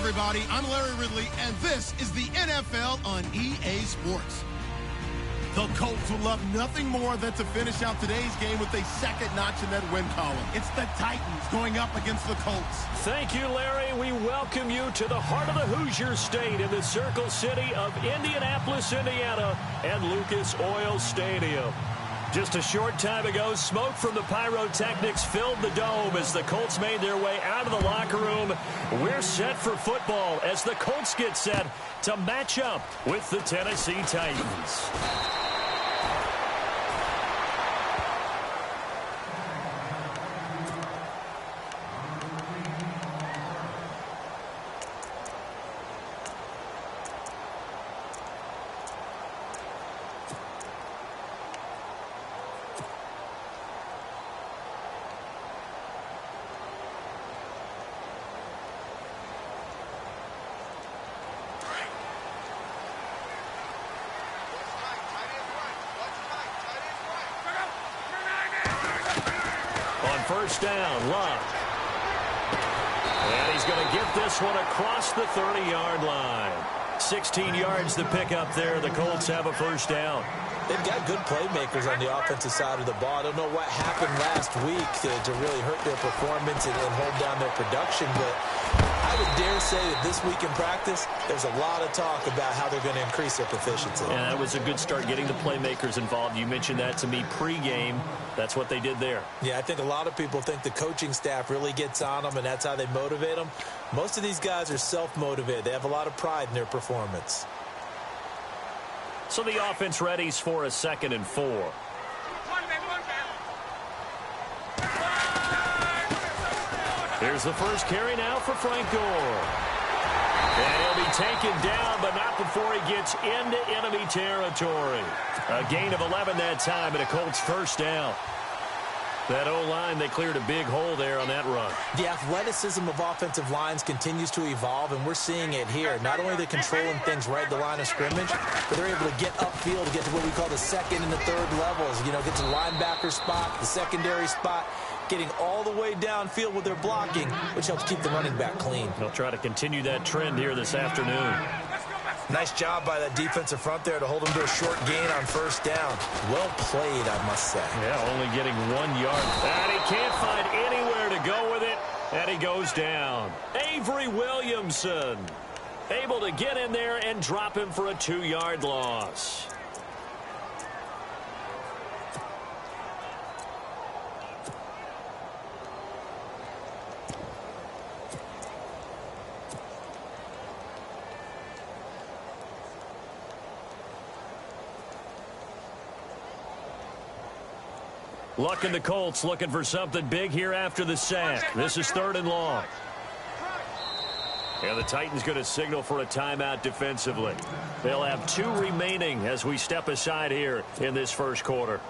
everybody. I'm Larry Ridley, and this is the NFL on EA Sports. The Colts will love nothing more than to finish out today's game with a second notch in that win column. It's the Titans going up against the Colts. Thank you, Larry. We welcome you to the heart of the Hoosier State in the Circle City of Indianapolis, Indiana, and Lucas Oil Stadium. Just a short time ago, smoke from the pyrotechnics filled the dome as the Colts made their way out of the locker room. We're set for football as the Colts get set to match up with the Tennessee Titans. First down, Love. And he's going to get this one across the 30-yard line. 16 yards to pick up there. The Colts have a first down. They've got good playmakers on the offensive side of the ball. I don't know what happened last week to really hurt their performance and hold down their production, but I would dare say that this week in practice, there's a lot of talk about how they're going to increase their proficiency. Yeah, that was a good start getting the playmakers involved. You mentioned that to me pregame. That's what they did there. Yeah, I think a lot of people think the coaching staff really gets on them, and that's how they motivate them. Most of these guys are self-motivated. They have a lot of pride in their performance. So the offense readies for a 2nd and 4. Here's the first carry now for Frank Gore. And he'll be taken down, but not before he gets into enemy territory. A gain of 11 that time, and a Colts first down. That O-line, they cleared a big hole there on that run. The athleticism of offensive lines continues to evolve, and we're seeing it here. Not only are they controlling things right at the line of scrimmage, but they're able to get upfield to get to what we call the 2nd and the 3rd levels. You know, get to the linebacker spot, the secondary spot, getting all the way downfield with their blocking, which helps keep the running back clean. They'll try to continue that trend here this afternoon. Nice job by that defensive front there to hold them to a short gain on first down. Well played, I must say. Yeah, only getting 1 yard. And he can't find anywhere to go with it, and he goes down. Avery Williamson able to get in there and drop him for a 2-yard loss. Luck in the Colts looking for something big here after the sack. This is 3rd and long. And the Titans going to signal for a timeout defensively. They'll have 2 remaining as we step aside here in this first quarter.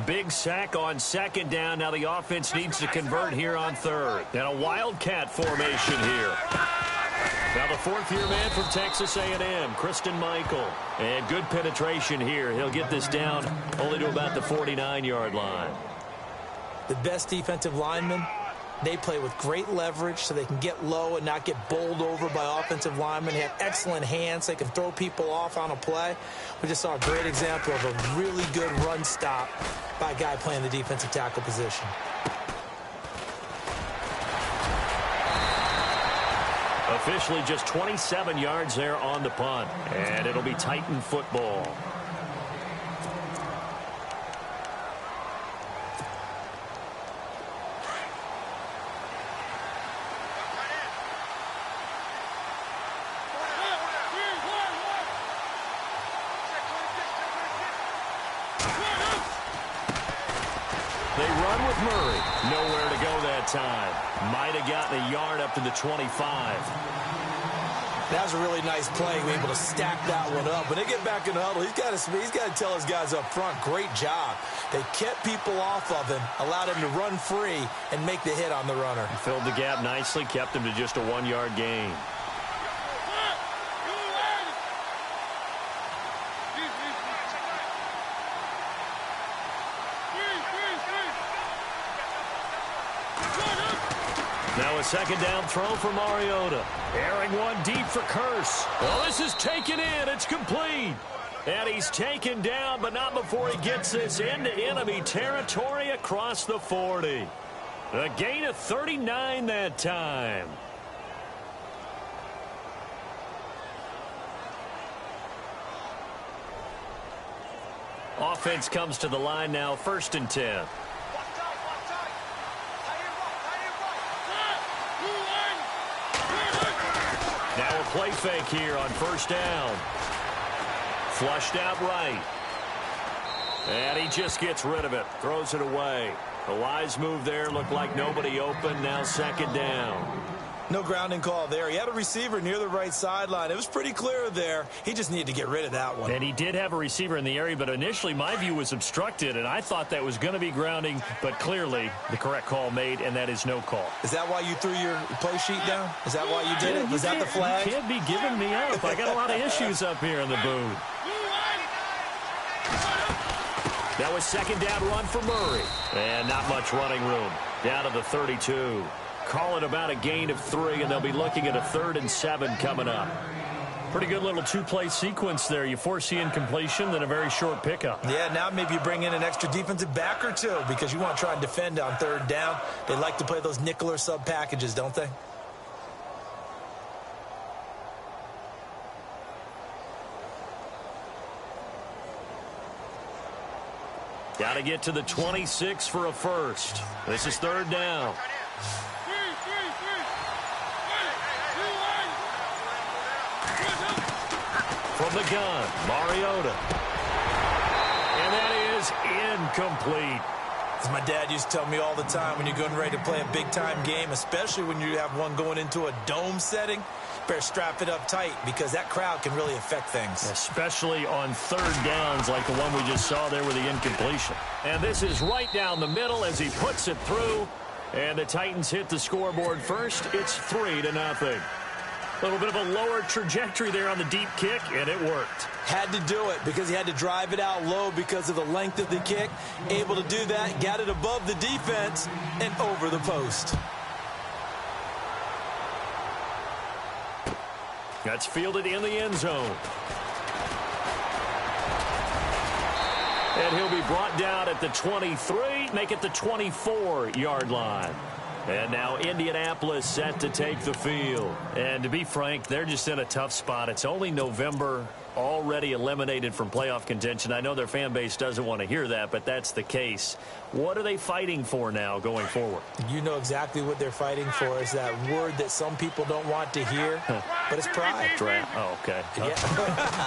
Big sack on 2nd down. Now the offense needs to convert here on 3rd. And a wildcat formation here. Now the 4th-year man from Texas A&M, Christian Michael. And good penetration here. He'll get this down only to about the 49-yard line. The best defensive linemen, they play with great leverage so they can get low and not get bowled over by offensive linemen. They have excellent hands. They can throw people off on a play. We just saw a great example of a really good run stop by a guy playing the defensive tackle position. Officially just 27 yards there on the punt. And it'll be Titan football. They run with Murray. Nowhere to go that time. Might have gotten a yard up to the 25. That was a really nice play. We're able to stack that one up. When they get back in the huddle, he's got to tell his guys up front, great job. They kept people off of him, allowed him to run free, and make the hit on the runner. Filled the gap nicely, kept him to just a 1-yard gain. So a second down throw for Mariota. Airing one deep for Curse. Well, this is taken in. It's complete. And he's taken down, but not before he gets this into enemy territory across the 40. A gain of 39 that time. Offense comes to the line now, 1st and 10. Now a play fake here on 1st down. Flushed out right. And he just gets rid of it. Throws it away. A wise move there. Looked like nobody open. Now 2nd down. No grounding call there. He had a receiver near the right sideline. It was pretty clear there. He just needed to get rid of that one. And he did have a receiver in the area, but initially my view was obstructed, and I thought that was going to be grounding, but clearly the correct call made, and that is no call. Is that why you threw your play sheet down? Is that why you did it? Was that the flag? You can't be giving me up. I got a lot of issues up here in the booth. That was 2nd down run for Murray. And not much running room. Down to the 32. Call it about a gain of 3, and they'll be looking at a 3rd and 7 coming up. Pretty good little 2-play sequence there. You foresee incompletion, then a very short pickup. Yeah, now maybe you bring in an extra defensive back or two because you want to try and defend on 3rd down. They like to play those nickel or sub packages, don't they? Got to get to the 26 for a first. This is 3rd down. From the gun, Mariota. And that is incomplete. As my dad used to tell me all the time, when you're getting ready to play a big-time game, especially when you have one going into a dome setting, better strap it up tight because that crowd can really affect things. Especially on 3rd downs like the one we just saw there with the incompletion. And this is right down the middle as he puts it through. And the Titans hit the scoreboard first. It's 3-0. A little bit of a lower trajectory there on the deep kick, and it worked. Had to do it because he had to drive it out low because of the length of the kick. Able to do that, got it above the defense and over the post. That's fielded in the end zone. And he'll be brought down at the 23, make it the 24-yard line. And now Indianapolis set to take the field. And to be frank, they're just in a tough spot. It's only November, already eliminated from playoff contention. I know their fan base doesn't want to hear that, but that's the case. What are they fighting for now going forward? You know exactly what they're fighting for is that word that some people don't want to hear, but it's pride. Draft. Oh, okay. Yeah.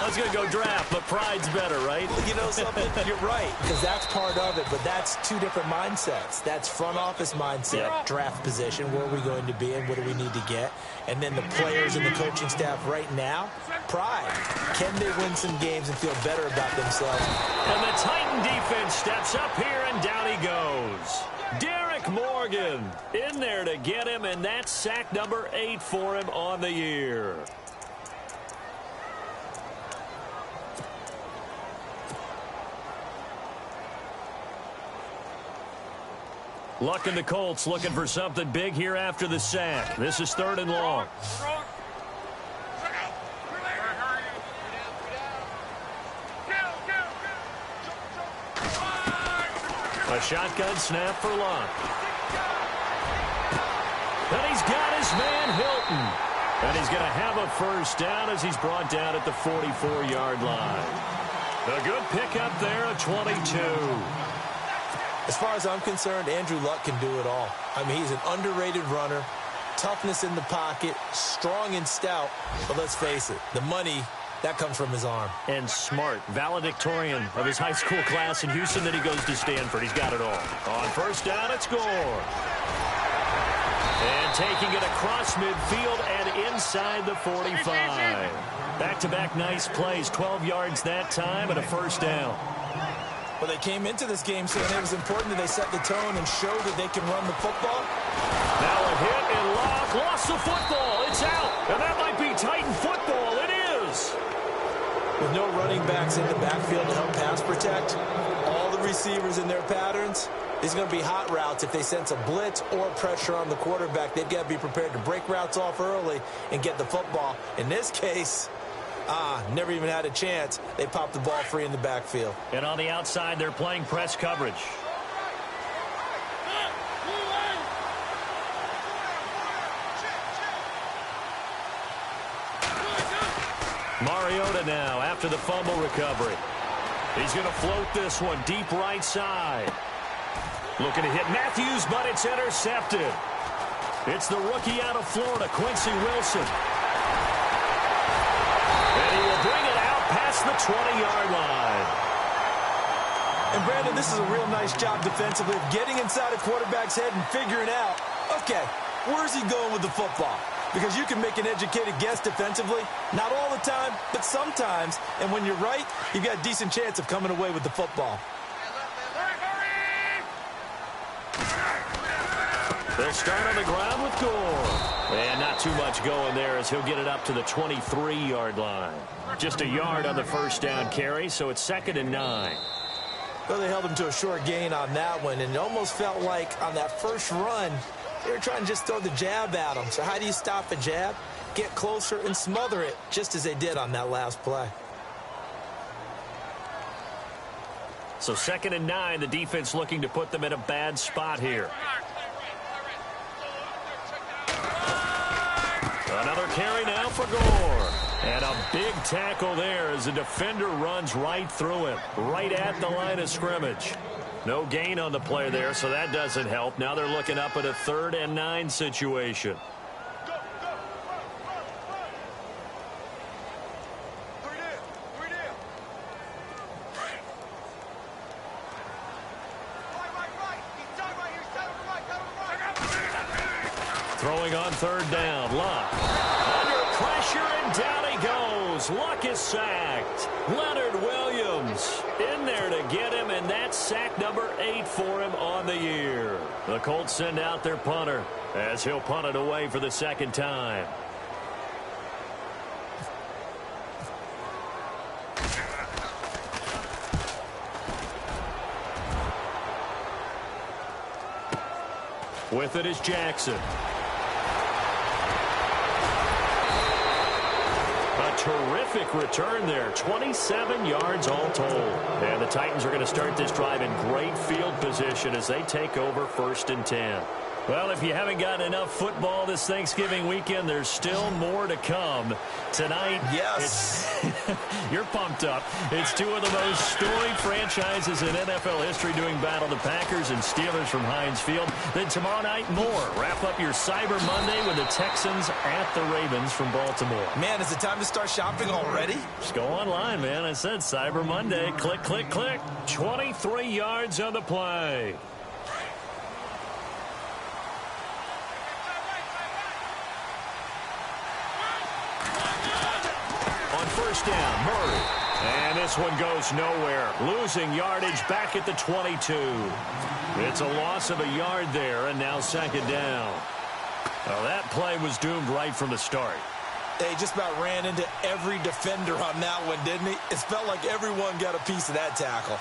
I was going to go draft, but pride's better, right? You know something? You're right, because that's part of it, but that's two different mindsets. That's front office mindset, draft position, where are we going to be and what do we need to get? And then the players and the coaching staff right now, pride. Can they win some games and feel better about themselves? And the Titan defense steps up here, and down he goes. Derek Morgan in there to get him, and that's sack number 8 for him on the year. Luck and the Colts looking for something big here after the sack. This is 3rd and long. A shotgun snap for Luck. And he's got his man Hilton. And he's going to have a first down as he's brought down at the 44-yard line. A good pickup there, a 22. As far as I'm concerned, Andrew Luck can do it all. I mean, he's an underrated runner, toughness in the pocket, strong and stout. But let's face it, the money, that comes from his arm. And smart, valedictorian of his high school class in Houston. Then he goes to Stanford. He's got it all. On first down, it's Gore. And taking it across midfield and inside the 45. Back-to-back nice plays, 12 yards that time and a first down. Well, they came into this game saying it was important that they set the tone and show that they can run the football. Now a hit and Locke lost the football. It's out. And that might be Titan football. It is. With no running backs in the backfield to help pass protect, all the receivers in their patterns, These are going to be hot routes. If they sense a blitz or pressure on the quarterback, they've got to be prepared to break routes off early and get the football. In this case, never even had a chance. They popped the ball free in the backfield. And on the outside, they're playing press coverage. Mariota now after the fumble recovery. He's going to float this one deep right side. Looking to hit Matthews, but it's intercepted. It's the rookie out of Florida, Quincy Wilson. And he will bring it out past the 20-yard line. And, Brandon, this is a real nice job defensively of getting inside a quarterback's head and figuring out, okay, where's he going with the football? Because you can make an educated guess defensively. Not all the time, but sometimes. And when you're right, you've got a decent chance of coming away with the football. They'll start on the ground with Gore. And not too much going there as he'll get it up to the 23-yard line. Just a yard on the first down carry, so it's 2nd and 9. Well, they held him to a short gain on that one, and it almost felt like on that first run, they were trying to just throw the jab at him. So how do you stop a jab? Get closer and smother it, just as they did on that last play. So 2nd and 9, the defense looking to put them in a bad spot here. Another carry now for Gore. And a big tackle there as the defender runs right through him, right at the line of scrimmage. No gain on the play there, so that doesn't help. Now they're looking up at a 3rd and 9 situation. Throwing on 3rd down, Luck. Under pressure, and down he goes. Luck is sacked. Leonard Williams in there to get him, and that's sack number 8 for him on the year. The Colts send out their punter as he'll punt it away for the 2nd time. With it is Jackson. A terrific return there. 27 yards all told. And the Titans are going to start this drive in great field position as they take over 1st and 10. Well, if you haven't gotten enough football this Thanksgiving weekend, there's still more to come. Tonight, yes, you're pumped up. It's two of the most storied franchises in NFL history doing battle, the Packers and Steelers from Heinz Field. Then tomorrow night, more. Wrap up your Cyber Monday with the Texans at the Ravens from Baltimore. Man, is it time to start shopping already? Just go online, man. I said Cyber Monday. Click, click, click. 23 yards on the play. First down, Murray. And this one goes nowhere. Losing yardage back at the 22. It's a loss of a yard there, and now 2nd down. Well, that play was doomed right from the start. They just about ran into every defender on that one, didn't he? It felt like everyone got a piece of that tackle.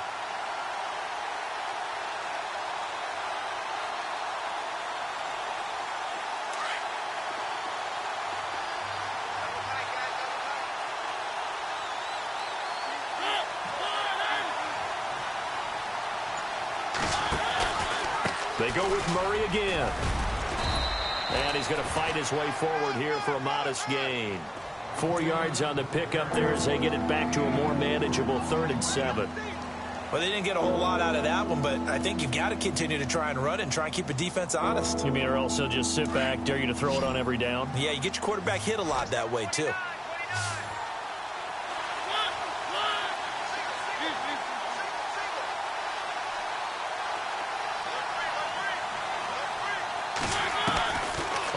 They go with Murray again. And he's going to fight his way forward here for a modest gain. 4 yards on the pickup there as they get it back to a more manageable 3rd and 7. Well, they didn't get a whole lot out of that one, but I think you've got to continue to try and run and try and keep the defense honest. You mean or else they'll just sit back, dare you to throw it on every down? Yeah, you get your quarterback hit a lot that way, too.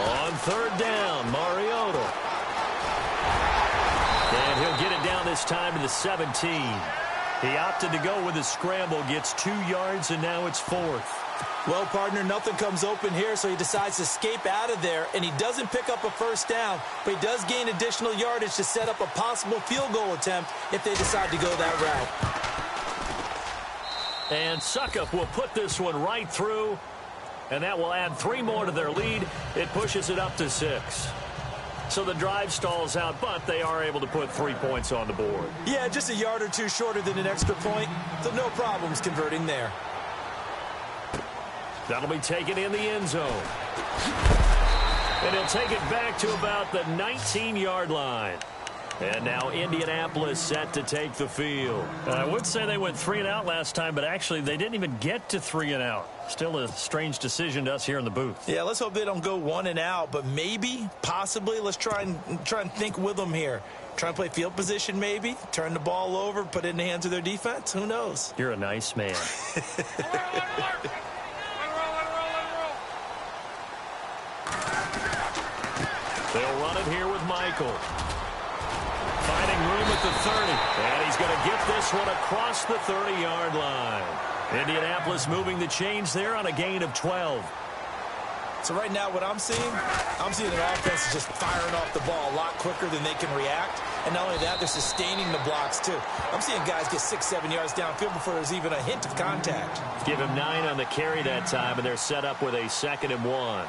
On 3rd down, Mariota. And he'll get it down this time to the 17. He opted to go with a scramble, gets 2 yards, and now it's 4th. Well, partner, nothing comes open here, so he decides to escape out of there, and he doesn't pick up a 1st down, but he does gain additional yardage to set up a possible field goal attempt if they decide to go that route. And Suckup will put this one right through, and that will add 3 more to their lead. It pushes it up to 6. So the drive stalls out, but they are able to put 3 points on the board. Yeah, just a yard or two shorter than an extra point, so no problems converting there. That'll be taken in the end zone. And he'll take it back to about the 19-yard line. And now Indianapolis set to take the field. I would say they went 3 and out last time, but actually they didn't even get to 3 and out. Still a strange decision to us here in the booth. Yeah, let's hope they don't go 1 and out, but maybe, possibly, let's try and think with them here. Try and play field position maybe, turn the ball over, put it in the hands of their defense. Who knows? You're a nice man. They'll run it here with Michael. Finding room at the 30. And he's going to get this one across the 30-yard line. Indianapolis moving the chains there on a gain of 12. So right now what I'm seeing an offense just firing off the ball a lot quicker than they can react. And not only that, they're sustaining the blocks too. I'm seeing guys get 6-7 yards downfield before there's even a hint of contact. Give him 9 on the carry that time, and they're set up with a 2nd and 1.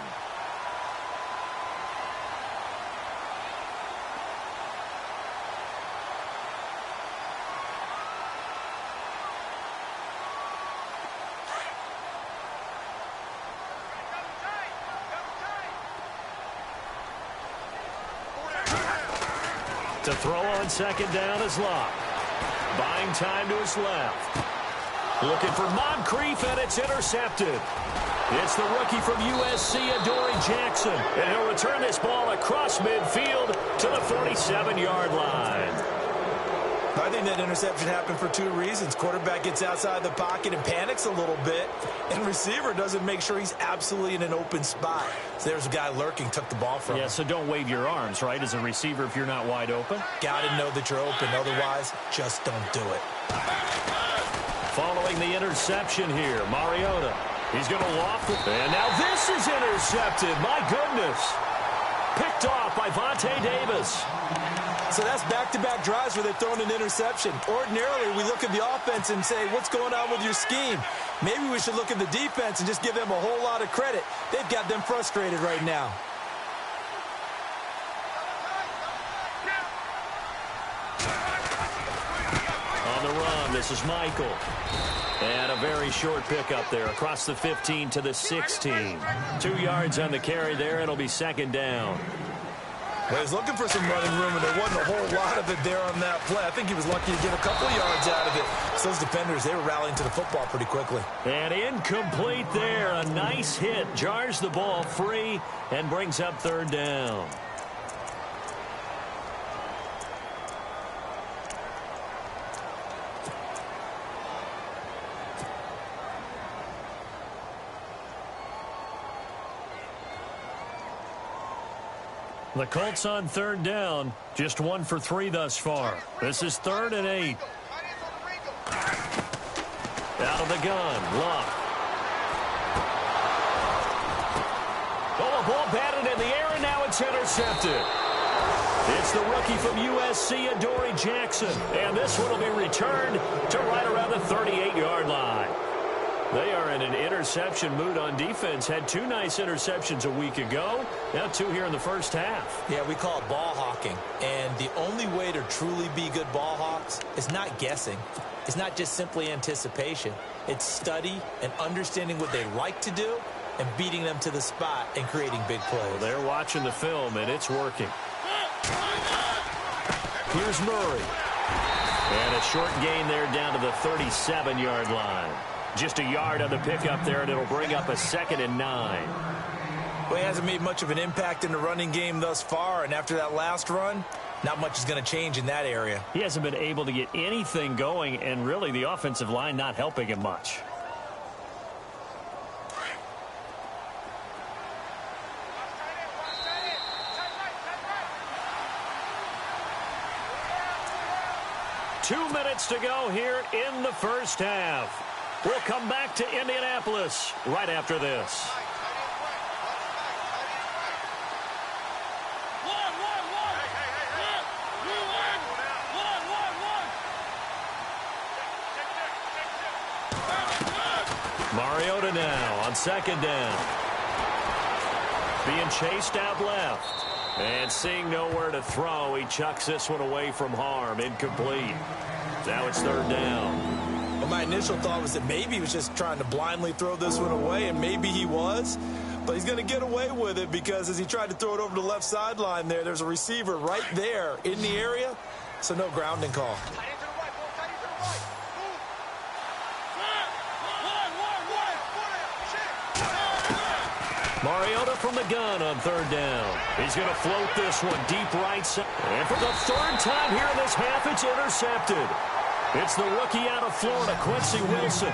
To throw on 2nd down is Locke. Buying time to his left. Looking for Moncrief, and it's intercepted. It's the rookie from USC, Adoree Jackson. And he'll return this ball across midfield to the 47-yard line. I think that interception happened for 2 reasons. Quarterback gets outside the pocket and panics a little bit, and receiver doesn't make sure he's absolutely in an open spot. So there's a guy lurking, took the ball from him. Yeah, so don't wave your arms, right, as a receiver if you're not wide open. Got to know that you're open. Otherwise, just don't do it. Following the interception here, Mariota. He's going to loft it. And now this is intercepted. My goodness. Picked off by Vontae Davis. So that's back-to-back drives where they've thrown an interception. Ordinarily, we look at the offense and say, what's going on with your scheme? Maybe we should look at the defense and just give them a whole lot of credit. They've got them frustrated right now. On the run, this is Michael. And a very short pickup there across the 15 to the 16. 2 yards on the carry there. It'll be 2nd down. Well, he was looking for some running room, and there wasn't a whole lot of it there on that play. I think he was lucky to get a couple of yards out of it. So those defenders, they were rallying to the football pretty quickly. And incomplete there. A nice hit. Jars the ball free and brings up 3rd down. The Colts on 3rd down, just 1 for 3 thus far. This is 3rd and 8. Out of the gun, Locke. Oh, a ball batted in the air, and now it's intercepted. It's the rookie from USC, Adoree Jackson. And this one will be returned to right around the 38-yard line. They are in an interception mood on defense. Had 2 nice interceptions a week ago. Now 2 here in the first half. Yeah, we call it ball hawking. And the only way to truly be good ball hawks is not guessing. It's not just simply anticipation. It's study and understanding what they like to do and beating them to the spot and creating big plays. Well, they're watching the film, and it's working. Here's Murray. And a short gain there down to the 37-yard line. Just a yard on the pickup there, and it'll bring up a 2nd and 9. Well, he hasn't made much of an impact in the running game thus far, and after that last run, not much is going to change in that area. He hasn't been able to get anything going, and really the offensive line not helping him much. Two minutes to go here in the first half. We'll come back to Indianapolis right after this. Mariota now on second down. Being chased out left. And seeing nowhere to throw, he chucks this one away from harm. Incomplete. Now it's third down. And my initial thought was that maybe he was just trying to blindly throw this one away, and maybe he was. But he's going to get away with it because as he tried to throw it over the left sideline there's a receiver right there in the area, so no grounding call. Mariota from the gun on third down. He's going to float this one deep right side. And for the third time here in this half, it's intercepted. It's the rookie out of Florida, Quincy Wilson.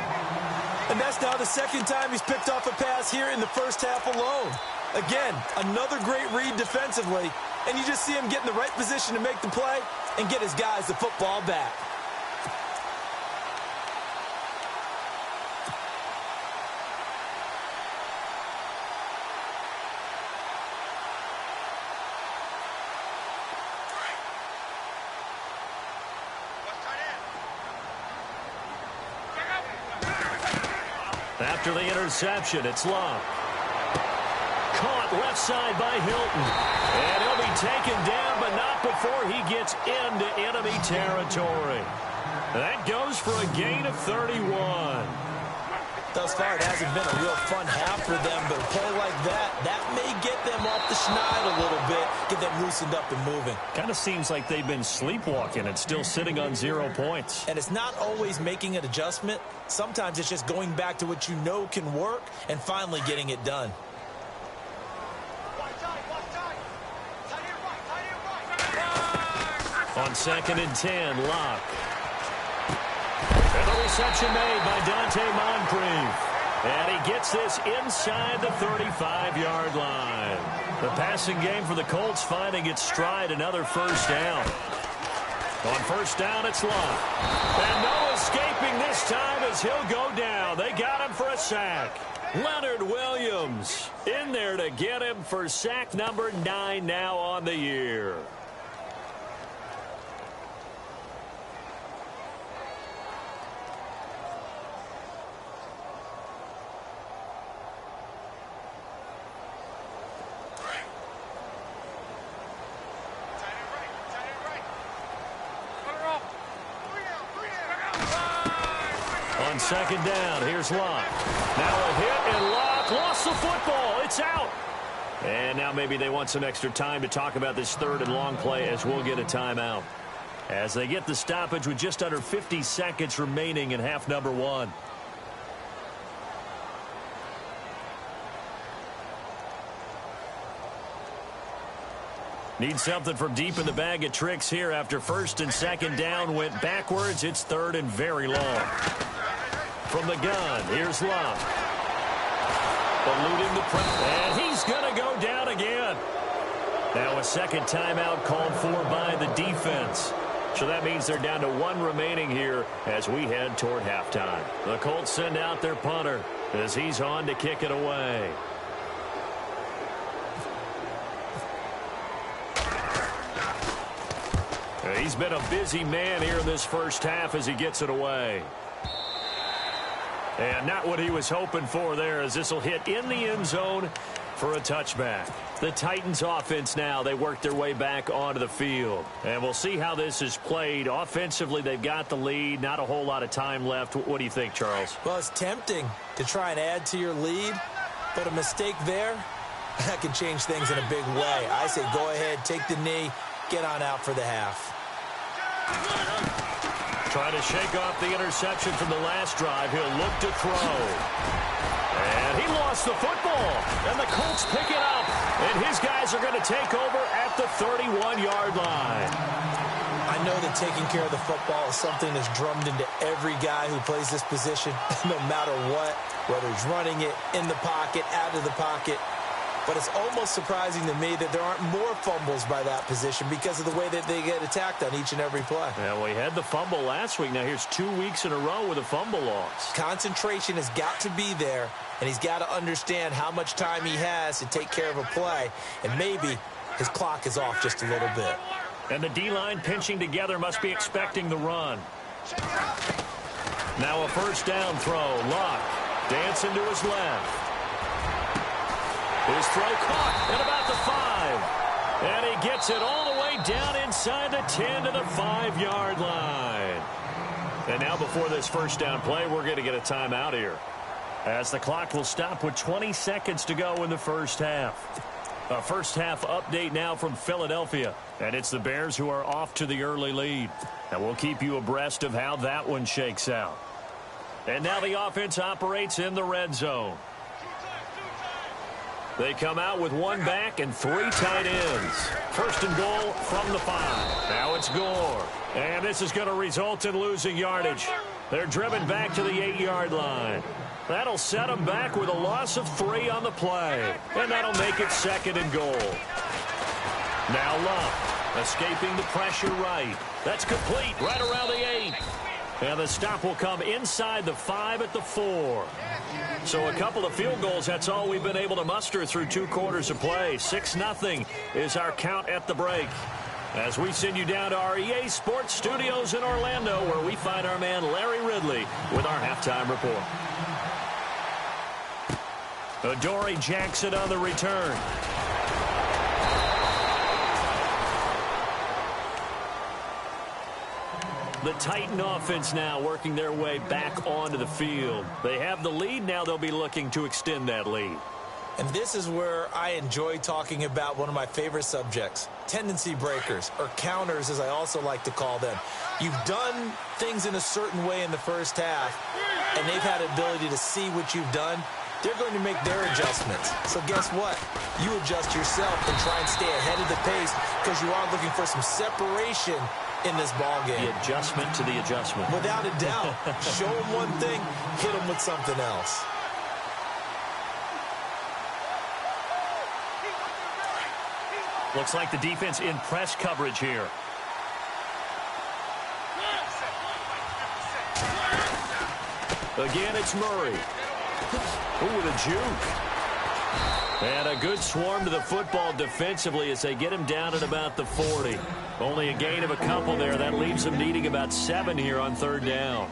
And that's now the second time he's picked off a pass here in the first half alone. Again, another great read defensively, and you just see him get in the right position to make the play and get his guys the football back. After the interception, it's Love. Caught left side by Hilton. And he'll be taken down, but not before he gets into enemy territory. That goes for a gain of 31. Thus far, it hasn't been a real fun half for them, but a play like that may get them off the schneid a little bit, get them loosened up and moving. Kind of seems like they've been sleepwalking and still sitting on 0 points. And it's not always making an adjustment. Sometimes it's just going back to what you know can work and finally getting it done. On 2nd and 10, Locke. And the reception made by Dante Moncrief. And he gets this inside the 35-yard line. The passing game for the Colts finding its stride, another first down. On first down, it's Locke. And no escaping this time as he'll go down. They got him for a sack. Leonard Williams in there to get him for sack number 9 now on the year. On second down, here's Locke. Now a hit, and Locke lost the football. It's out. And now maybe they want some extra time to talk about this third and long play as we'll get a timeout. As they get the stoppage with just under 50 seconds remaining in half number 1. Need something from deep in the bag of tricks here after first and second down went backwards. It's third and very long. From the gun, here's Love. Eluding the press, and he's going to go down again. Now a second timeout called for by the defense. So that means they're down to 1 remaining here as we head toward halftime. The Colts send out their punter as he's on to kick it away. He's been a busy man here in this first half as he gets it away. And not what he was hoping for there as this will hit in the end zone for a touchback. The Titans offense now, they work their way back onto the field. And we'll see how this is played. Offensively, they've got the lead. Not a whole lot of time left. What do you think, Charles? Well, it's tempting to try and add to your lead, but a mistake there, that can change things in a big way. I say go ahead, take the knee, get on out for the half. Trying to shake off the interception from the last drive. He'll look to throw. And he lost the football. And the Colts pick it up. And his guys are going to take over at the 31-yard line. I know that taking care of the football is something that's drummed into every guy who plays this position, no matter what, whether he's running it, in the pocket, out of the pocket. But it's almost surprising to me that there aren't more fumbles by that position because of the way that they get attacked on each and every play. Yeah, we had the fumble last week. Now here's 2 weeks in a row with a fumble loss. Concentration has got to be there, and he's got to understand how much time he has to take care of a play, and maybe his clock is off just a little bit. And the D-line pinching together must be expecting the run. Now a first down throw. Locke. Dancing to his left. His throw caught at about the 5. And he gets it all the way down inside the 10 to the 5-yard line. And now before this first down play, we're going to get a timeout here, as the clock will stop with 20 seconds to go in the first half. A first half update now from Philadelphia. And it's the Bears who are off to the early lead. And we'll keep you abreast of how that one shakes out. And now the offense operates in the red zone. They come out with one back and 3 tight ends. First and goal from the 5. Now it's Gore. And this is going to result in losing yardage. They're driven back to the 8-yard line. That'll set them back with a loss of 3 on the play. And that'll make it second and goal. Now Love, escaping the pressure right. That's complete right around the 8. And the stop will come inside the 5 at the 4. So a couple of field goals, that's all we've been able to muster through 2 quarters of play. 6-0 is our count at the break. As we send you down to our EA Sports Studios in Orlando, where we find our man Larry Ridley with our halftime report. Adoree Jackson on the return. The Titan offense now working their way back onto the field. They have the lead. Now they'll be looking to extend that lead. And this is where I enjoy talking about one of my favorite subjects, tendency breakers, or counters as I also like to call them. You've done things in a certain way in the first half, and they've had the ability to see what you've done. They're going to make their adjustments. So guess what? You adjust yourself and try and stay ahead of the pace, because you are looking for some separation in this ball game. The adjustment to the adjustment. Without a doubt. Show them one thing, hit them with something else. Looks like the defense in press coverage here. Again, it's Murray. Ooh, with a juke. And a good swarm to the football defensively as they get him down at about the 40. Only a gain of a couple there. That leaves them needing about 7 here on 3rd down.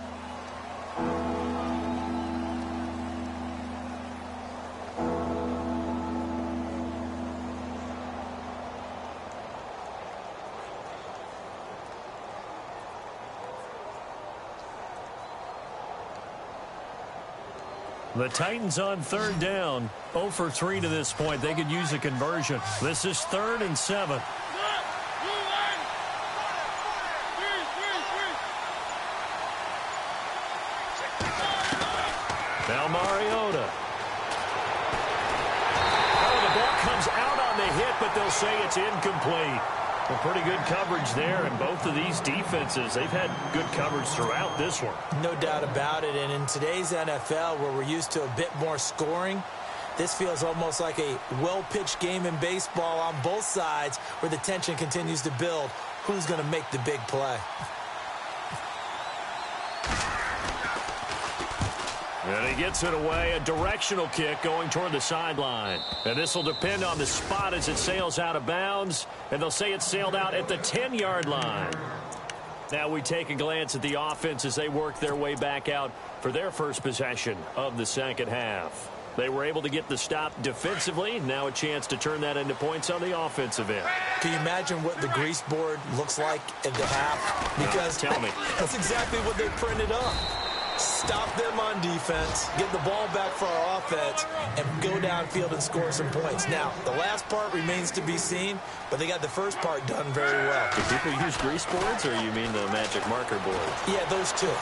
The Titans on 3rd down, 0 for 3 to this point. They could use a conversion. This is 3rd and 7. Now Mariota. Oh, the ball comes out on the hit, but they'll say it's incomplete. Well, pretty good coverage there, and both of these defenses, they've had good coverage throughout this one. No doubt about it, and in today's NFL, where we're used to a bit more scoring, this feels almost like a well-pitched game in baseball on both sides, where the tension continues to build. Who's going to make the big play? And he gets it away, a directional kick going toward the sideline. And this will depend on the spot as it sails out of bounds. And they'll say it sailed out at the 10-yard line. Now we take a glance at the offense as they work their way back out for their first possession of the second half. They were able to get the stop defensively. Now a chance to turn that into points on the offensive end. Can you imagine what the grease board looks like at the half? Because tell me. That's exactly what they printed up. Stop them on defense, get the ball back for our offense, and go downfield and score some points. Now, the last part remains to be seen, but they got the first part done very well. Do people use grease boards, or you mean the magic marker board? Yeah, those two.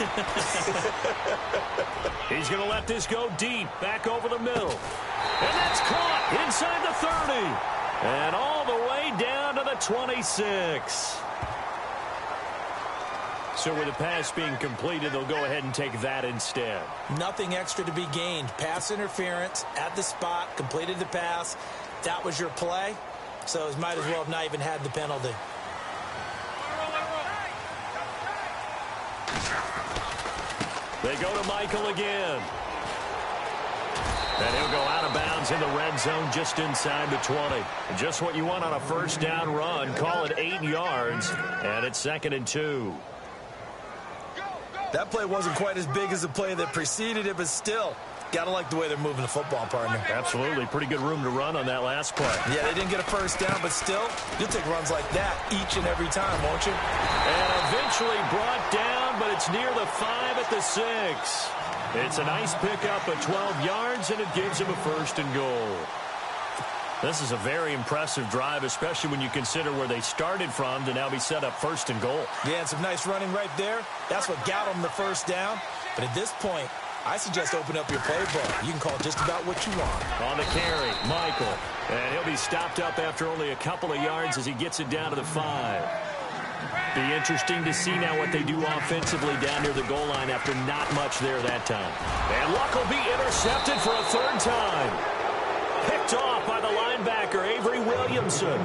He's going to let this go deep, back over the middle. And that's caught inside the 30. And all the way down to the 26. So with the pass being completed, they'll go ahead and take that instead. Nothing extra to be gained. Pass interference at the spot, completed the pass. That was your play. So it might as well have not even had the penalty. They go to Michael again. And he'll go out of bounds in the red zone just inside the 20. Just what you want on a first down run. Call it 8 yards. And it's 2nd and 2. That play wasn't quite as big as the play that preceded it, but still, Gotta like the way they're moving the football, partner. Absolutely. Pretty good room to run on that last play. Yeah, they didn't get a first down, but still, you'll take runs like that each and every time, won't you? And eventually brought down, but it's near the 5 at the 6. It's a nice pickup of 12 yards, and it gives him a 1st and goal. This is a very impressive drive, especially when you consider where they started from to now be set up 1st and goal. Yeah, and some nice running right there. That's what got them the first down. But at this point, I suggest open up your playbook. You can call just about what you want. On the carry, Michael. And he'll be stopped up after only a couple of yards as he gets it down to the 5. Be interesting to see now what they do offensively down near the goal line after not much there that time. And Luck will be intercepted for a 3rd time. Picked off by the linebacker, Avery Williamson.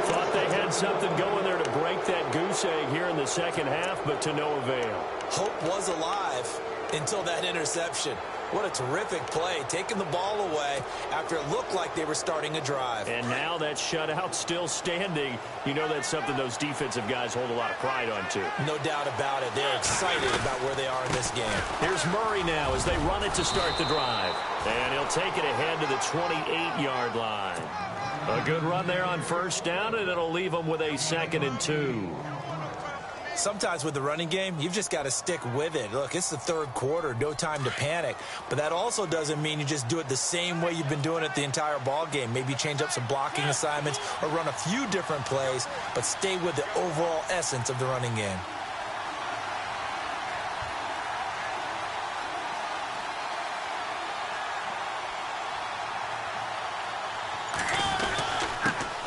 Thought they had something going there to break that goose egg here in the second half, but to no avail. Hope was alive until that interception. What a terrific play, taking the ball away after it looked like they were starting a drive. And now that shutout still standing. You know that's something those defensive guys hold a lot of pride on, too. No doubt about it. They're excited about where they are in this game. Here's Murray now as they run it to start the drive. And he'll take it ahead to the 28-yard line. A good run there on 1st down, and it'll leave them with a 2nd and 2. Sometimes with the running game, you've just got to stick with it. Look, it's the 3rd quarter, no time to panic. But that also doesn't mean you just do it the same way you've been doing it the entire ball game. Maybe change up some blocking assignments or run a few different plays, but stay with the overall essence of the running game.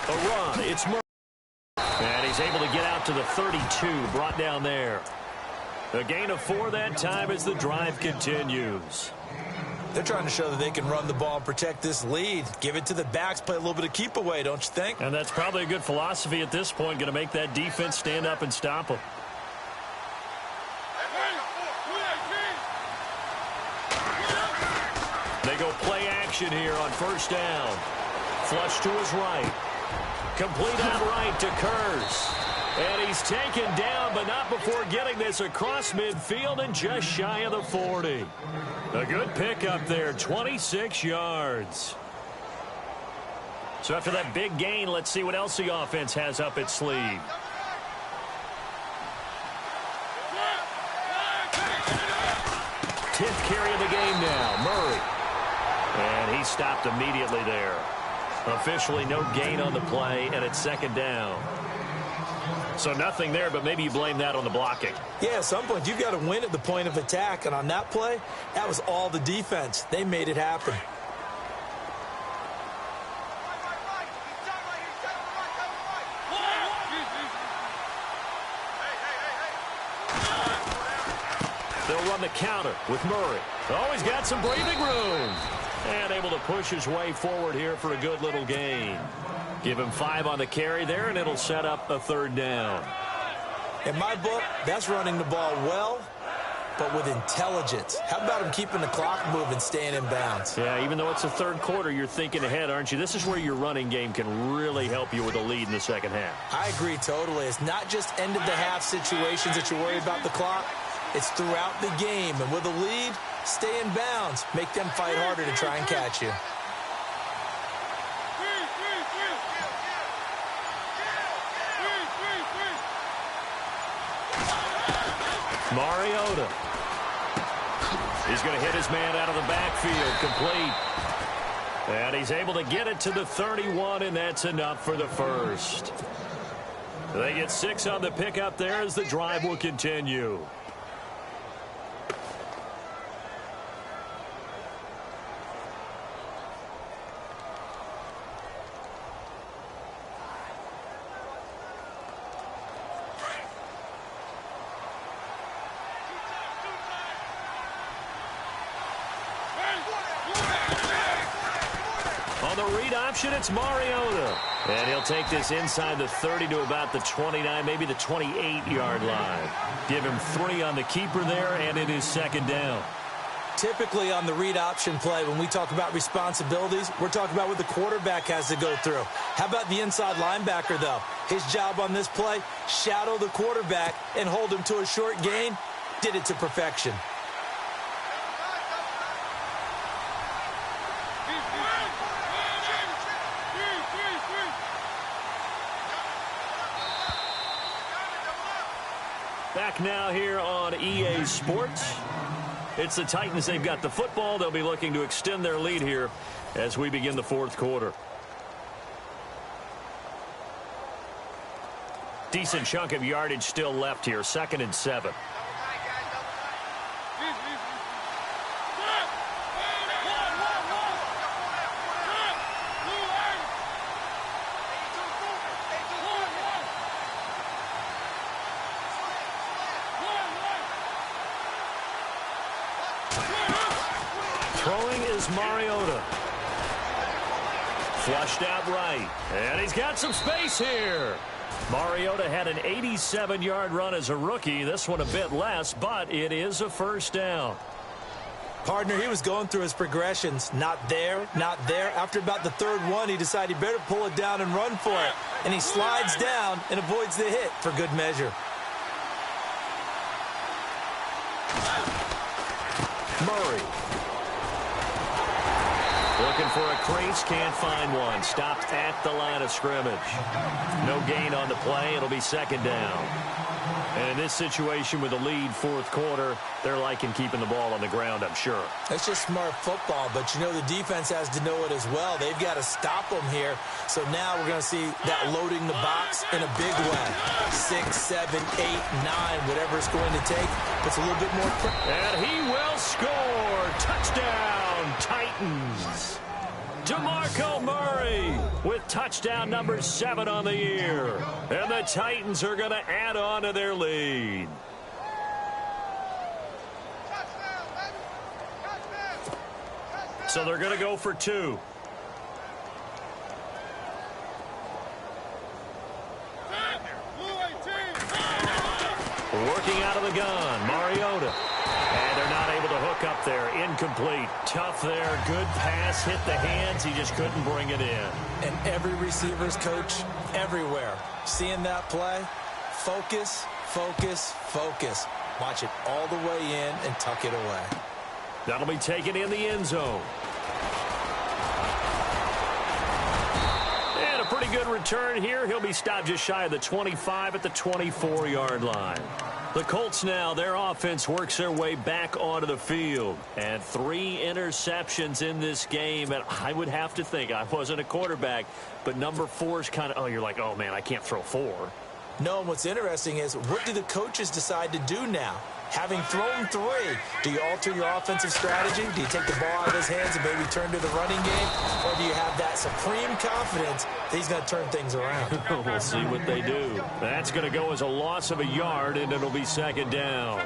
A run, it's Murray. And he's able to get out to the 32, brought down there. A gain of 4 that time as the drive continues. They're trying to show that they can run the ball and protect this lead. Give it to the backs, play a little bit of keep away, don't you think? And that's probably a good philosophy at this point, going to make that defense stand up and stop them. They go play action here on 1st down. Flush to his right. Complete out right to Kurz. And he's taken down, but not before getting this across midfield and just shy of the 40. A good pickup there, 26 yards. So after that big gain, let's see what else the offense has up its sleeve. Tenth carry of the game now, Murray. And he stopped immediately there. Officially no gain on the play, and it's 2nd down. So nothing there, but maybe you blame that on the blocking. Yeah, at some point, you've got to win at the point of attack. And on that play, that was all the defense. They made it happen. They'll run the counter with Murray. Always got some breathing room. And able to push his way forward here for a good little gain. Give him 5 on the carry there, and it'll set up a 3rd down. In my book, that's running the ball well, but with intelligence. How about him keeping the clock moving, staying in bounds? Yeah, even though it's the 3rd quarter, you're thinking ahead, aren't you? This is where your running game can really help you with a lead in the second half. I agree totally. It's not just end-of-the-half situations that you're worried about the clock. It's throughout the game, and with a lead, stay in bounds. Make them fight harder to try and catch you. Mariota. He's going to hit his man out of the backfield, complete. And he's able to get it to the 31, and that's enough for the 1st. They get 6 on the pickup there as the drive will continue. On the read option, it's Mariota. And he'll take this inside the 30 to about the 29, maybe the 28-yard line. Give him 3 on the keeper there, and it is 2nd down. Typically on the read option play, when we talk about responsibilities, we're talking about what the quarterback has to go through. How about the inside linebacker, though? His job on this play, shadow the quarterback and hold him to a short gain. Did it to perfection. Back now here on EA Sports. It's the Titans. They've got the football. They'll be looking to extend their lead here as we begin the fourth quarter. Decent chunk of yardage still left here. 2nd and 7. Throwing is Mariota. Flushed out right. And he's got some space here. Mariota had an 87-yard run as a rookie. This one a bit less, but it is a first down. Partner, he was going through his progressions. Not there, not there. After about the third one, he decided he better pull it down and run for it. And he slides down and avoids the hit for good measure. Murray. Looking for a crease, can't find one. Stopped at the line of scrimmage. No gain on the play. It'll be 2nd down. And in this situation with the lead, fourth quarter, they're liking keeping the ball on the ground, I'm sure. It's just smart football, but you know the defense has to know it as well. They've got to stop them here. So now we're going to see that loading the box in a big way. 6, 7, 8, 9, whatever it's going to take. Puts a little bit more. And he will score. Touchdown, Titans. DeMarco Murray with touchdown number 7 on the year. And the Titans are going to add on to their lead. So they're going to go for 2. Working out of the gun, Mariota. And they're not able to hook up there. Incomplete. Tough there. Good pass. Hit the hands. He just couldn't bring it in. And every receiver's coach everywhere. Seeing that play, focus, focus, focus. Watch it all the way in and tuck it away. That'll be taken in the end zone. And a pretty good return here. He'll be stopped just shy of the 25 at the 24-yard line. The Colts now, their offense works their way back onto the field. And 3 interceptions in this game. And I would have to think, I wasn't a quarterback, but number 4 is kind of, oh, you're like, oh, man, I can't throw 4. No, and what's interesting is, what do the coaches decide to do now? Having thrown 3, do you alter your offensive strategy? Do you take the ball out of his hands and maybe turn to the running game? Or do you have that supreme confidence that he's going to turn things around? We'll see what they do. That's going to go as a loss of a yard, and it'll be 2nd down.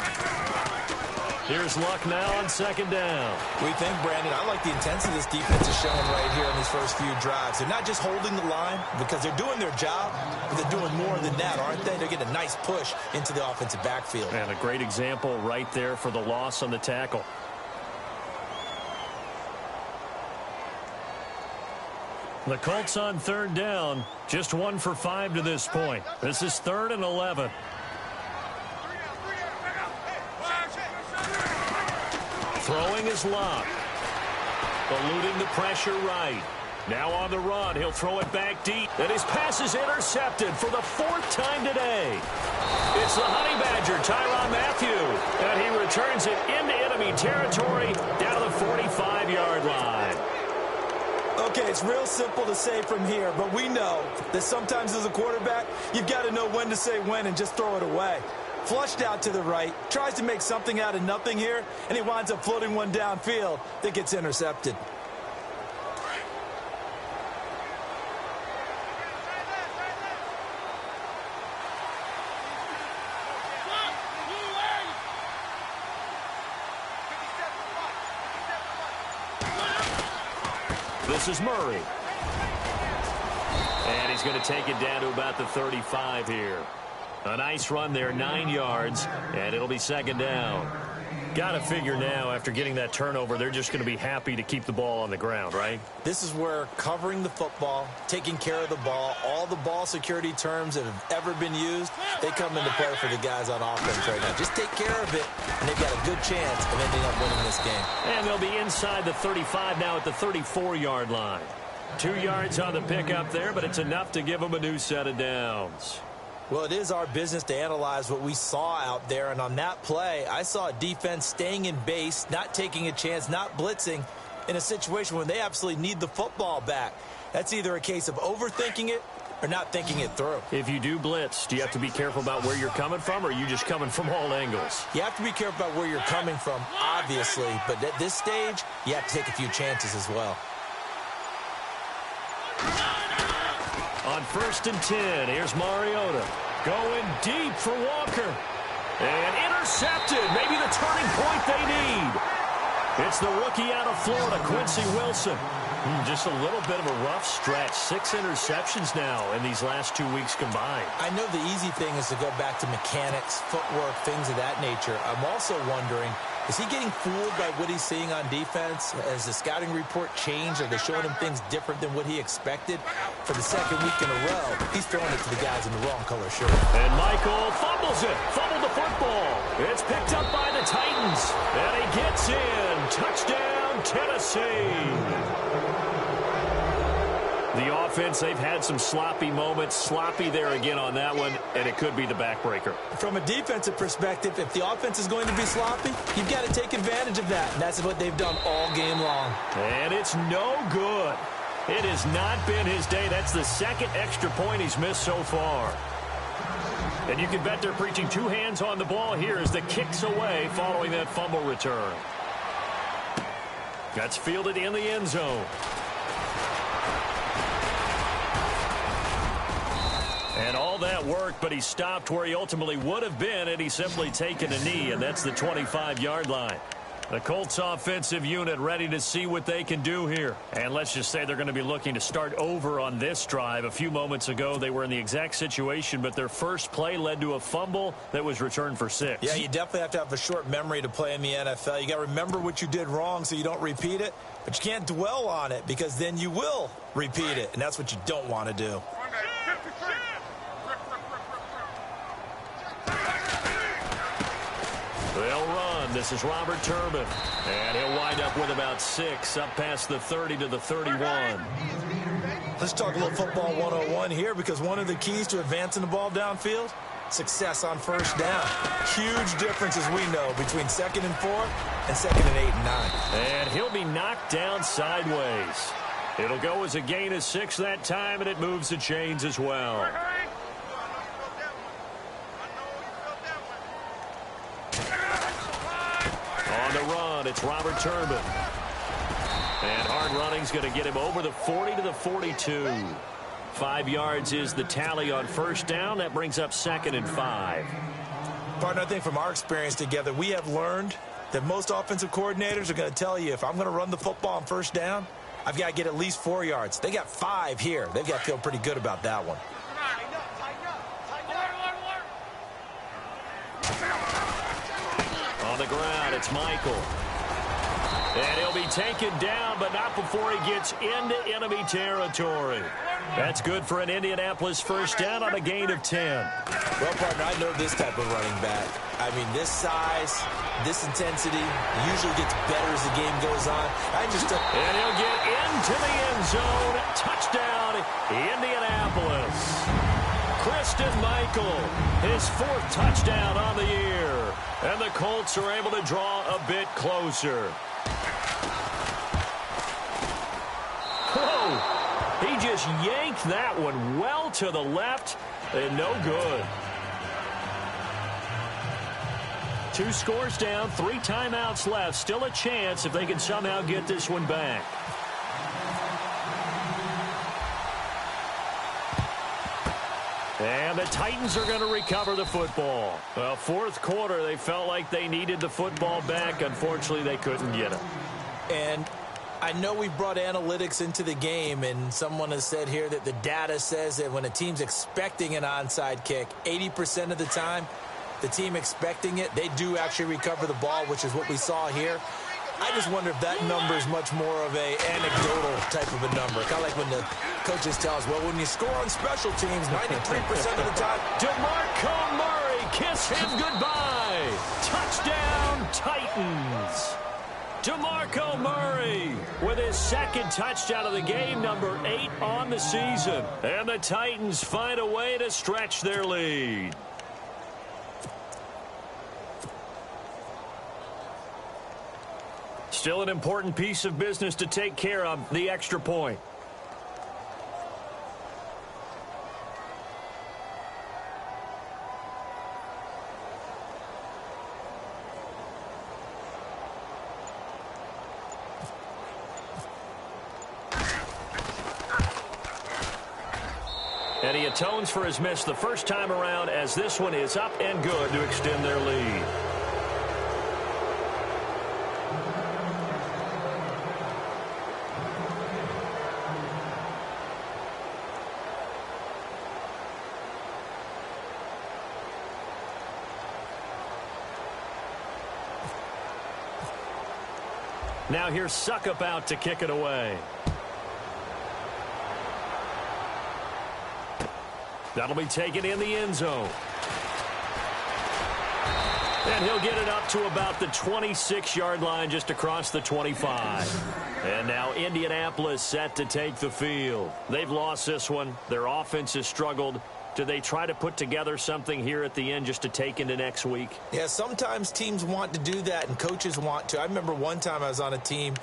Here's Luck now on 2nd down. We think, Brandon, I like the intensity this defense is showing right here in these first few drives. They're not just holding the line because they're doing their job, but they're doing more than that, aren't they? They're getting a nice push into the offensive backfield. And a great example right there for the loss on the tackle. The Colts on 3rd down, just 1 for 5 to this point. This is 3rd and 11. Throwing is Luck. Eluding the pressure right. Now on the run. He'll throw it back deep. And his pass is intercepted for the 4th time today. It's the Honey Badger, Tyrann Mathieu. And he returns it into enemy territory down to the 45-yard line. Okay, it's real simple to say from here, but we know that sometimes as a quarterback, you've got to know when to say when and just throw it away. Flushed out to the right, tries to make something out of nothing here, and he winds up floating one downfield that gets intercepted. This is Murray. And he's going to take it down to about the 35 here. A nice run there, 9 yards, and it'll be 2nd down. Got to figure now, after getting that turnover, they're just going to be happy to keep the ball on the ground, right? This is where covering the football, taking care of the ball, all the ball security terms that have ever been used, they come into play for the guys on offense right now. Just take care of it, and they've got a good chance of ending up winning this game. And they'll be inside the 35 now at the 34-yard line. 2 yards on the pickup there, but it's enough to give them a new set of downs. Well, it is our business to analyze what we saw out there, and on that play, I saw a defense staying in base, not taking a chance, not blitzing in a situation when they absolutely need the football back. That's either a case of overthinking it or not thinking it through. If you do blitz, do you have to be careful about where you're coming from, or are you just coming from all angles? You have to be careful about where you're coming from, obviously, but at this stage, you have to take a few chances as well. On 1st and 10, here's Mariota. Going deep for Walker. And intercepted. Maybe the turning point they need. It's the rookie out of Florida, Quincy Wilson. Just a little bit of a rough stretch. 6 interceptions now in these last 2 weeks combined. I know the easy thing is to go back to mechanics, footwork, things of that nature. I'm also wondering, is he getting fooled by what he's seeing on defense? Has the scouting report changed? Are they showing him things different than what he expected? For the second week in a row, he's throwing it to the guys in the wrong color shirt. And Michael fumbles it. Fumbled the football. It's picked up by the Titans. And he gets in. Touchdown, Tennessee. The offense, they've had some sloppy moments. Sloppy there again on that one, and it could be the backbreaker. From a defensive perspective, if the offense is going to be sloppy, you've got to take advantage of that. And that's what they've done all game long. And it's no good. It has not been his day. That's the second extra point he's missed so far. And you can bet they're preaching 2 hands on the ball here as the kick's away following that fumble return. That's fielded in the end zone. And all that worked, but he stopped where he ultimately would have been had he simply taken a knee, and that's the 25-yard line. The Colts offensive unit ready to see what they can do here. And let's just say they're going to be looking to start over on this drive. A few moments ago, they were in the exact situation, but their first play led to a fumble that was returned for 6. Yeah, you definitely have to have a short memory to play in the NFL. You got to remember what you did wrong so you don't repeat it, but you can't dwell on it because then you will repeat it, and that's what you don't want to do. They'll run. This is Robert Turbin. And he'll wind up with about 6 up past the 30 to the 31. Let's talk a little football 101 here because one of the keys to advancing the ball downfield, success on first down. Huge difference, as we know, between 2nd and 4 and 2nd and 8 and 9. And he'll be knocked down sideways. It'll go as a gain of 6 that time, and it moves the chains as well. On the run, it's Robert Turbin. And hard running's going to get him over the 40 to the 42. 5 yards is the tally on first down. That brings up 2nd and 5. Partner, I think from our experience together, we have learned that most offensive coordinators are going to tell you, if I'm going to run the football on first down, I've got to get at least 4 yards. They got 5 here. They've got to feel pretty good about that one. On the ground, it's Michael. And he'll be taken down, but not before he gets into enemy territory. That's good for an Indianapolis first down on a gain of 10. Well, partner, I know this type of running back. I mean, this size, this intensity usually gets better as the game goes on. And he'll get into the end zone. Touchdown, Indianapolis. Christine Michael, his 4th touchdown on the year. And the Colts are able to draw a bit closer. Whoa! He just yanked that one well to the left, and no good. 2 scores down, 3 timeouts left. Still a chance if they can somehow get this one back. And the Titans are going to recover the football. Well, 4th quarter, they felt like they needed the football back. Unfortunately, they couldn't get it. And I know we've brought analytics into the game, and someone has said here that the data says that when a team's expecting an onside kick, 80% of the time, the team expecting it, they do actually recover the ball, which is what we saw here. I just wonder if that number is much more of a anecdotal type of a number. Kind of like when the coaches tell us, well, when you score on special teams, 93% of the time. DeMarco Murray, kiss him goodbye. Touchdown, Titans. DeMarco Murray with his second touchdown of the game, number 8 on the season. And the Titans find a way to stretch their lead. Still an important piece of business to take care of, the extra point. And he atones for his miss the first time around, as this one is up and good to extend their lead. Now here's Suckup out to kick it away. That'll be taken in the end zone. And he'll get it up to about the 26-yard line, just across the 25. And now Indianapolis set to take the field. They've lost this one. Their offense has struggled. Do they try to put together something here at the end just to take into next week? Yeah, sometimes teams want to do that and coaches want to. I remember one time I was on a team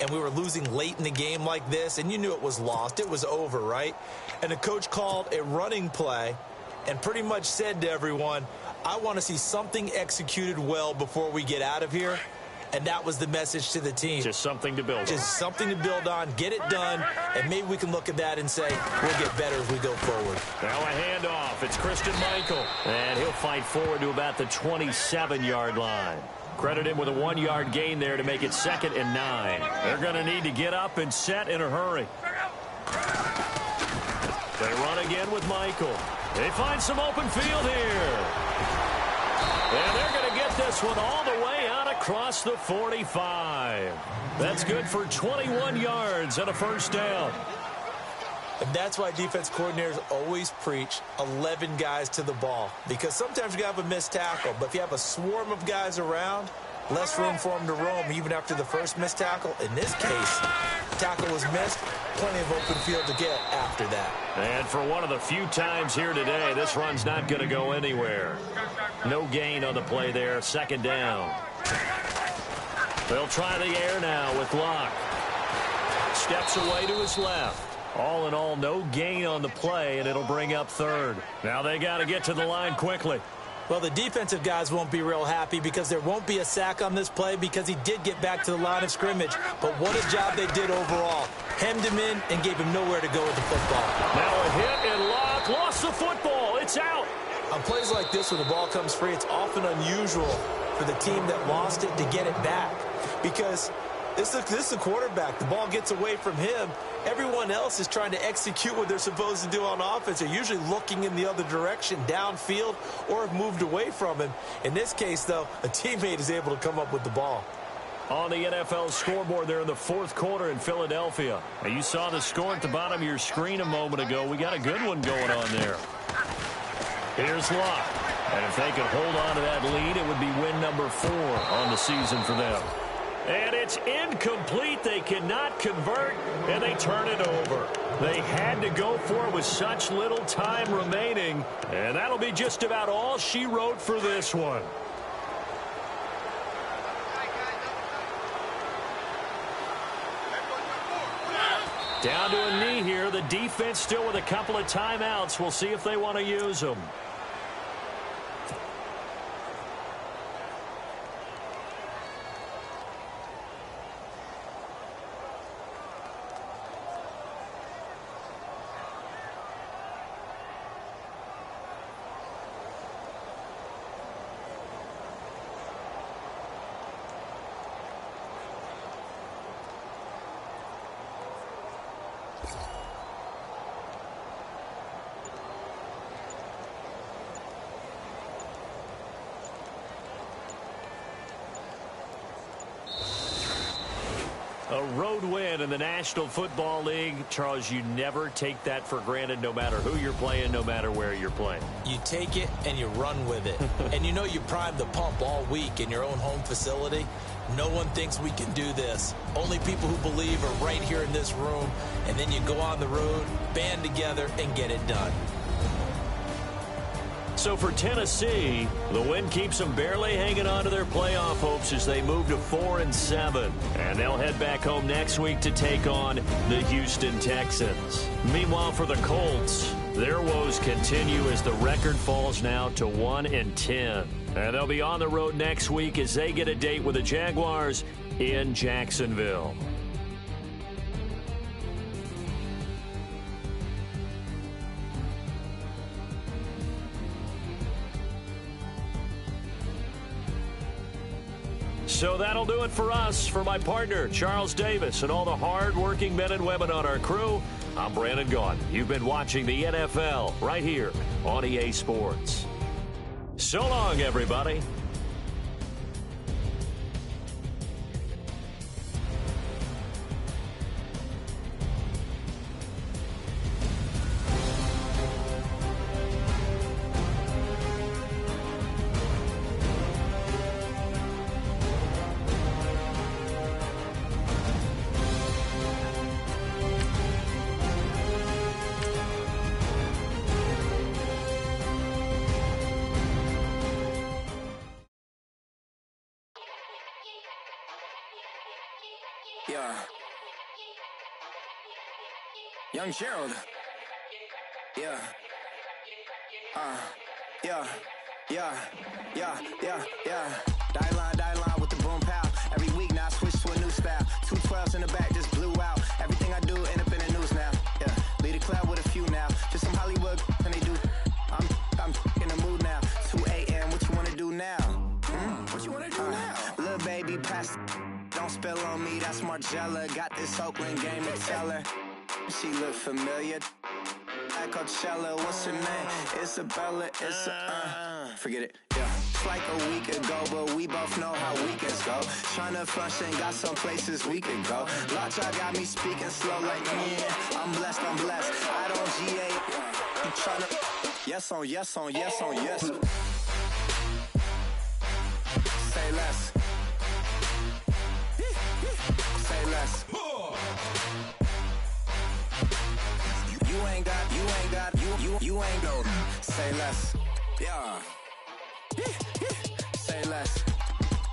and we were losing late in the game like this, and you knew it was lost. It was over, right? And the coach called a running play and pretty much said to everyone, I want to see something executed well before we get out of here. And that was the message to the team. Just something to build on. Just something to build on, get it done, and maybe we can look at that and say, we'll get better as we go forward. Now a handoff. It's Christian Michael. And he'll fight forward to about the 27-yard line. Credit him with a 1-yard gain there to make it 2nd and 9. They're going to need to get up and set in a hurry. They run again with Michael. They find some open field here. And they're going to get this one all the way out across the 45. That's good for 21 yards and a first down. And that's why defense coordinators always preach 11 guys to the ball. Because sometimes you have a missed tackle, but if you have a swarm of guys around, less room for them to roam even after the first missed tackle. In this case, tackle was missed, plenty of open field to get after that. And for one of the few times here today, this run's not going to go anywhere. No gain on the play there, 2nd down. They'll try the air now with Locke. Steps away to his left. All in all, no gain on the play, and it'll bring up 3rd. Now they got to get to the line quickly. Well, the defensive guys won't be real happy because there won't be a sack on this play because he did get back to the line of scrimmage. But what a job they did overall. Hemmed him in and gave him nowhere to go with the football. Now a hit and Locke lost the football. It's out. On plays like this where the ball comes free, it's often unusual for the team that lost it to get it back. Because this is the quarterback. The ball gets away from him. Everyone else is trying to execute what they're supposed to do on offense. They're usually looking in the other direction, downfield, or have moved away from him. In this case, though, a teammate is able to come up with the ball. On the NFL scoreboard there in the 4th quarter in Philadelphia. Now, you saw the score at the bottom of your screen a moment ago. We got a good one going on there. Here's Locke. And if they could hold on to that lead, it would be win number 4 on the season for them. And it's incomplete. They cannot convert, and they turn it over. They had to go for it with such little time remaining, and that'll be just about all she wrote for this one. Down to a knee here. The defense still with a couple of timeouts. We'll see if they want to use them. A road win in the National Football League. Charles, you never take that for granted, no matter who you're playing, no matter where you're playing. You take it and you run with it. And you know you primed the pump all week in your own home facility. No one thinks we can do this. Only people who believe are right here in this room. And then you go on the road, band together, and get it done. So for Tennessee, the win keeps them barely hanging on to their playoff hopes as they move to 4-7. And they'll head back home next week to take on the Houston Texans. Meanwhile, for the Colts, their woes continue as the record falls now to 1-10. And they'll be on the road next week as they get a date with the Jaguars in Jacksonville. So that'll do it for us. For my partner, Charles Davis, and all the hard-working men and women on our crew, I'm Brandon Gaudin. You've been watching the NFL right here on EA Sports. So long, everybody. Yeah. Young Gerald. Yeah. Yeah. Die line with the boom pow. Every week now I switch to a new style. 212s in the back just blew out. Everything I do end up in the news now. Yeah. Lead a club with a few now. Just some Hollywood and they do. I'm in the mood now. 2 a.m. What you wanna do now? What you wanna do now? Little baby pass. Don't spill on me, that's Margella. Got this Oakland game to tell her. She look familiar. Like Coachella, what's her name? Isabella, forget it, yeah. It's like a week ago, but we both know how weekends go. Tryna function, got some places we could go. Lot y'all got me speaking slow like, yeah, I'm blessed. I don't GA, I'm tryna, yes on yes. Say less. Say less. You ain't go. Say less. Yeah. Say less.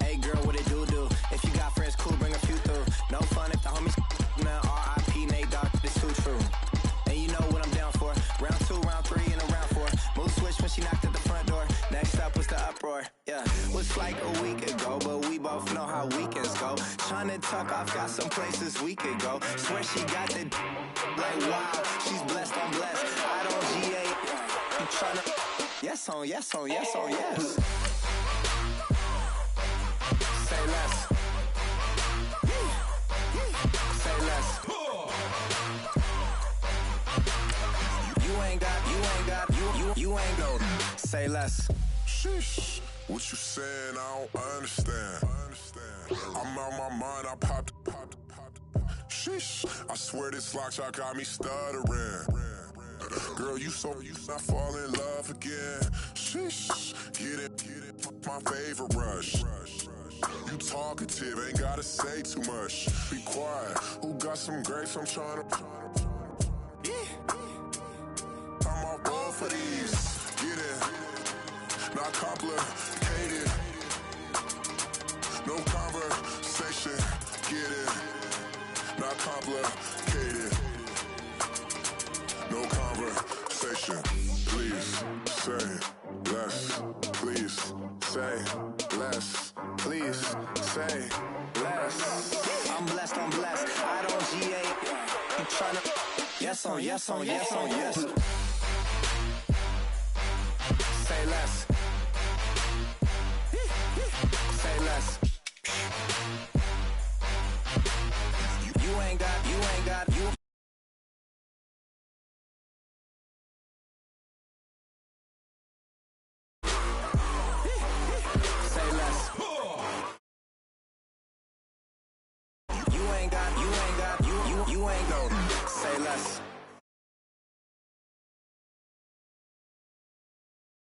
Hey girl, what it do? If you got friends, cool, bring a few through. No fun if the homies now R.I.P. Nate Dogg, it's too true. And you know what I'm down for. Round 2, round 3, and a round 4. Mood switch when she knocked at the front door. Next up was the uproar. Yeah, was like a week ago, but we both know how weekends go. Tryna tuck off, got some places we could go. Swear she got the like wow, she's blessed, I'm blessed. I don't GA, I'm tryna yes on yes. Say less. Say less. You ain't go. Say less. Sheesh. What you saying? I don't understand. I'm out my mind. I popped. Sheesh. I swear this lock shot got me stuttering. Girl, you not fall in love again. Sheesh. Get it. My favorite rush. You talkative, ain't gotta say too much. Be quiet. Who got some grapes? I'm trying to. I'm off both of these. Get it. Not complicated. No conversation. Get it. Not complicated. No conversation. Please say less. Please say less. Please say less. I'm blessed. I don't GA. I'm tryna yes on. Say less. Say less. You ain't got. Say less. You ain't got. You ain't got. Say less.